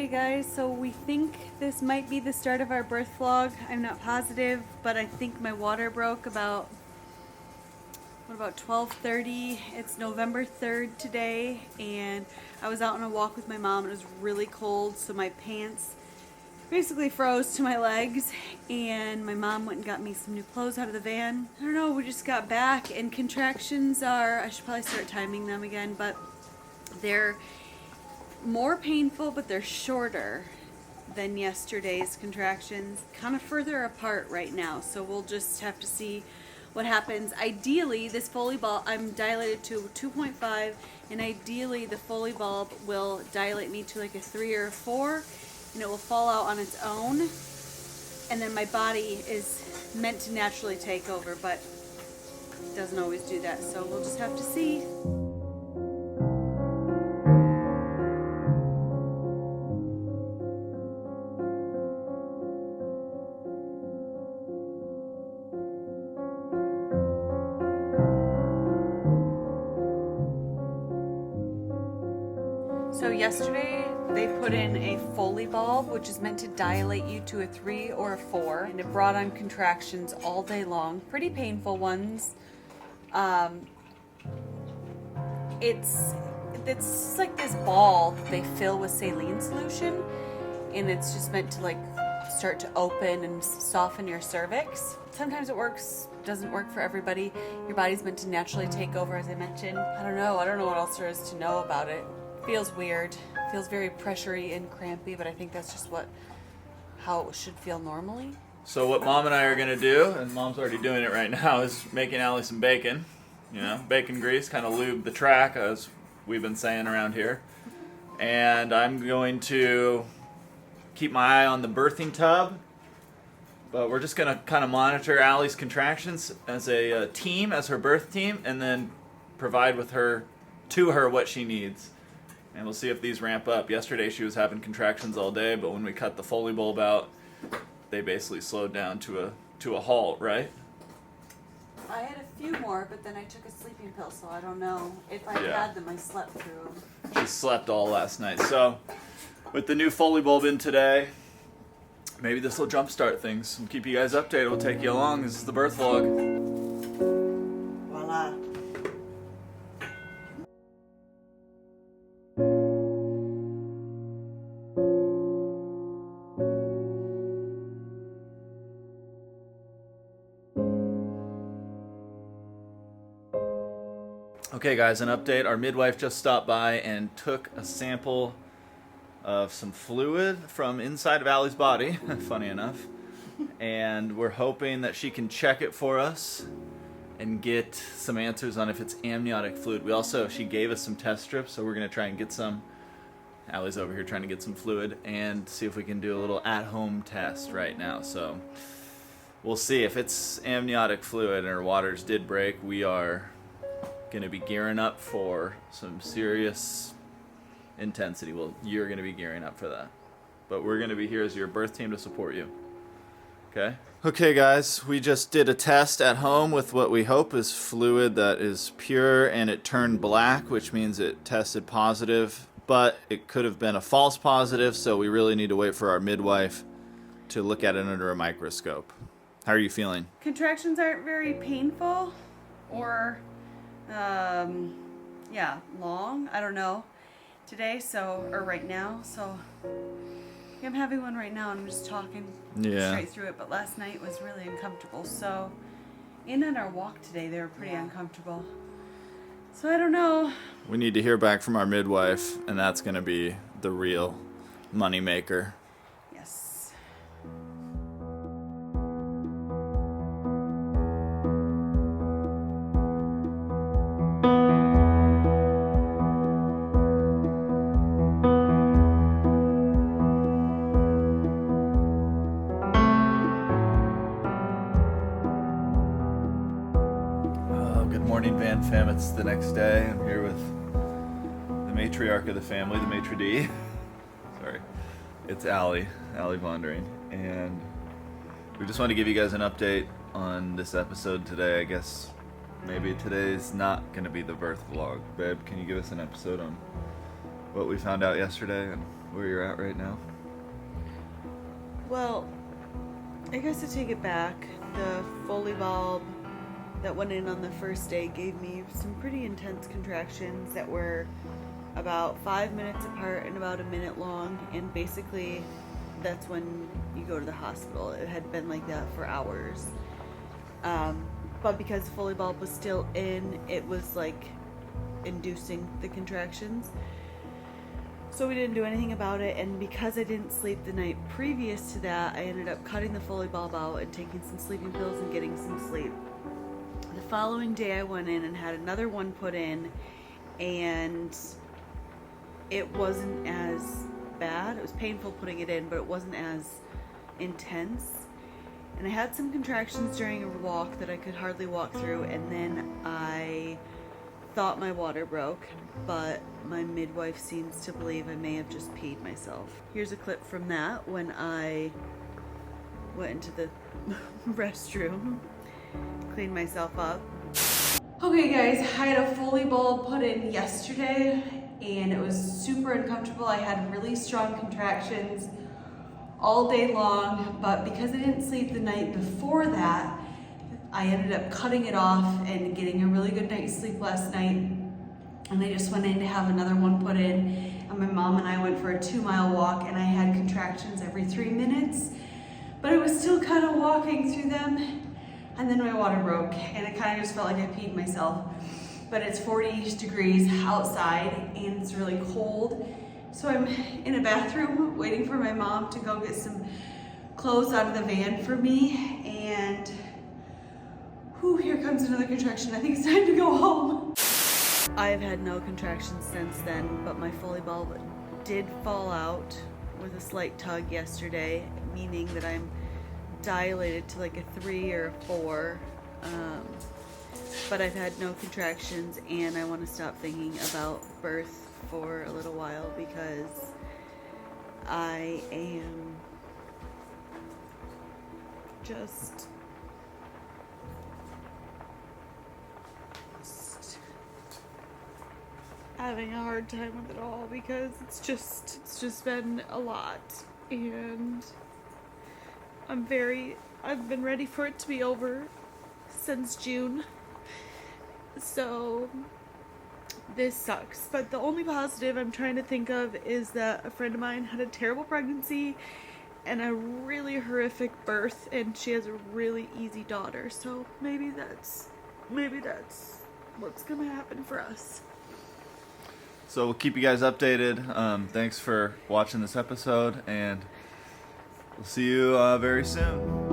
Okay guys, so we think this might be the start of our birth vlog. I'm not positive, but I think my water broke about 12:30. It's November 3rd today, and I was out on a walk with my mom. It was really cold, so my pants basically froze to my legs, and my mom went and got me some new clothes out of the van. I don't know, we just got back, and contractions are, I should probably start timing them again, but they're more painful, but they're shorter than yesterday's contractions. Kind of further apart right now, so we'll just have to see what happens. Ideally, this Foley bulb, I'm dilated to 2.5, and ideally the Foley bulb will dilate me to like a 3 or a 4, and it will fall out on its own, and then my body is meant to naturally take over, but it doesn't always do that, so we'll just have to see. So yesterday they put in a Foley bulb, which is meant to dilate you to a 3 or a 4, and it brought on contractions all day long, pretty painful ones. It's like this ball that they fill with saline solution, and it's just meant to like start to open and soften your cervix. Sometimes it works, doesn't work for everybody. Your body's meant to naturally take over, as I mentioned. I don't know what else there is to know about it. Feels weird, feels very pressury and crampy, but I think that's just how it should feel normally. So what Mom and I are gonna do, and Mom's already doing it right now, is making Allie some bacon. You know, bacon grease, kind of lube the track, as we've been saying around here. And I'm going to keep my eye on the birthing tub, but we're just gonna kind of monitor Allie's contractions as a team, as her birth team, and then provide to her what she needs. And we'll see if these ramp up. Yesterday she was having contractions all day, but when we cut the Foley bulb out, they basically slowed down to a halt, right? I had a few more, but then I took a sleeping pill, so I don't know. If I had them, I slept through them. She slept all last night. So with the new Foley bulb in today, maybe this will jumpstart things. We'll keep you guys updated. We'll take you along. This is the birth vlog. Voila. Okay guys, an update. Our midwife just stopped by and took a sample of some fluid from inside of Allie's body, funny enough. And we're hoping that she can check it for us and get some answers on if it's amniotic fluid. She gave us some test strips, so we're gonna try and get some. Allie's over here trying to get some fluid and see if we can do a little at-home test right now. So we'll see if it's amniotic fluid and her waters did break. We are gonna be gearing up for some serious intensity. Well, you're gonna be gearing up for that, but we're gonna be here as your birth team to support you. Okay guys, we just did a test at home with what we hope is fluid that is pure, and it turned black, which means it tested positive, but it could have been a false positive, so we really need to wait for our midwife to look at it under a microscope. How are you feeling? Contractions aren't very painful or long, I don't know, today, or right now, so I'm having one right now and I'm just talking straight through it, but last night was really uncomfortable, so, and on our walk today, they were pretty uncomfortable, so I don't know. We need to hear back from our midwife, and that's going to be the real money maker. Yes. Morning, Van Fam. It's the next day. I'm here with the matriarch of the family, the maitre d'. Sorry. It's Allie Vondering. And we just want to give you guys an update on this episode today. I guess maybe today's not going to be the birth vlog. Babe, can you give us an episode on what we found out yesterday and where you're at right now? Well, I guess to take it back, the Foley bulb that went in on the first day gave me some pretty intense contractions that were about 5 minutes apart and about a minute long, and basically that's when you go to the hospital. It had been like that for hours. But because the Foley bulb was still in, it was like inducing the contractions. So we didn't do anything about it, and because I didn't sleep the night previous to that, I ended up cutting the Foley bulb out and taking some sleeping pills and getting some sleep. The following day I went in and had another one put in, and it wasn't as bad. It was painful putting it in, but it wasn't as intense. And I had some contractions during a walk that I could hardly walk through, and then I thought my water broke, but my midwife seems to believe I may have just peed myself. Here's a clip from that when I went into the restroom, cleaned myself up. Okay guys, I had a Foley bulb put in yesterday and it was super uncomfortable. I had really strong contractions all day long, but because I didn't sleep the night before that, I ended up cutting it off and getting a really good night's sleep last night. And I just went in to have another one put in. And my mom and I went for a 2-mile walk, and I had contractions every 3 minutes. But I was still kind of walking through them. And then my water broke, and it kind of just felt like I peed myself. But it's 40 degrees outside, and it's really cold. So I'm in a bathroom waiting for my mom to go get some clothes out of the van for me. And whew, here comes another contraction. I think it's time to go home. I've had no contractions since then, but my Foley bulb did fall out with a slight tug yesterday, meaning that I'm dilated to like a 3 or a 4. But I've had no contractions, and I want to stop thinking about birth for a little while because I am just having a hard time with it all because it's just been a lot, and I've been ready for it to be over since June. So this sucks. But the only positive I'm trying to think of is that a friend of mine had a terrible pregnancy and a really horrific birth, and she has a really easy daughter. So maybe that's what's gonna happen for us. So we'll keep you guys updated. Thanks for watching this episode, and we'll see you very soon.